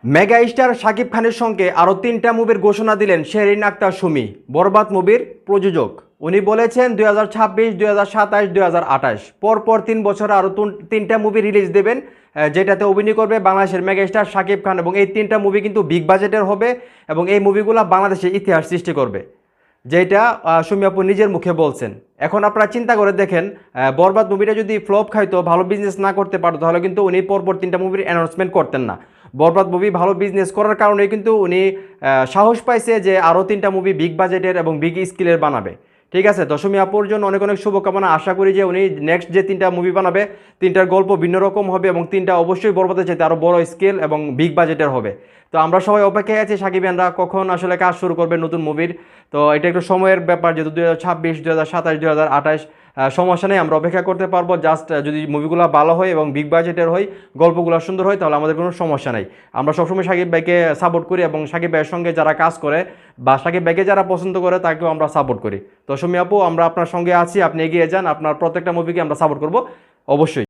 Mega star Shakib খানের সঙ্গে আরও 3টা মুভির ঘোষণা দিলেন শেরিন আক্তার সুমি, বরবাদ মুভির প্রযোজক। উনি বলেছেন 2026, 2027, 2028 পরপর 3 বছর আরও 3টা মুভি রিলিজ দেবেন, যেটাতে অভিনয় করবে বাংলাদেশের মেগা স্টার শাকিব খান। এবং এই 3টা মুভি কিন্তু বিগ বাজেটের হবে এবং এই মুভিগুলো বাংলাদেশের ইতিহাস সৃষ্টি করবে, যেটা সুমি আপু নিজের মুখে বলছেন। এখন আপনারা চিন্তা করে দেখেন, বরবাদ মুভিটা যদি ফ্লপ খাইতো, ভালো বিজনেস না করতে পারতো, তাহলে কিন্তু উনি পরপর 3টা মুভির অ্যানাউন্সমেন্ট করতেন না। বরবাদ মুভি ভালো বিজনেস করার কারণে কিন্তু উনি সাহস পাইছে যে আরও 3টা মুভি বিগ বাজেটের এবং বিগ স্কেলের বানাবে। ঠিক আছে, তো সুমি আপুর জন্য অনেক অনেক শুভকামনা। আশা করি যে উনি নেক্সট যে 3টা মুভি বানাবে, 3টার গল্প ভিন্ন রকম হবে এবং 3টা অবশ্যই বরবাদের চাইতে আরও বড় স্কেল এবং বিগ বাজেটের হবে। তো আমরা সবাই অপেক্ষায় আছি সাকিবিয়ানরা কখন আসলে কাজ শুরু করবে নতুন মুভির। তো এটা একটু সময়ের ব্যাপার, যেহেতু 2026, 2027, 2028 সমস্যা নেই, আমরা অপেক্ষা করতে পারবো। জাস্ট যদি মুভিগুলো ভালো হয় এবং বিগ বাজেটের হয়, গল্পগুলো সুন্দর হয়, তাহলে আমাদের কোনো সমস্যা নেই। আমরা সবসময় সাকিব ভাইকে সাপোর্ট করি এবং সাকিব ভাইয়ের সঙ্গে যারা কাজ করে বা সাকিব ভাইকে যারা পছন্দ করে তাকেও আমরা সাপোর্ট করি। তো সুমি আপু, আমরা আপনার সঙ্গে আছি, আপনি এগিয়ে যান, আপনার প্রত্যেকটা মুভিকে আমরা সাপোর্ট করবো অবশ্যই।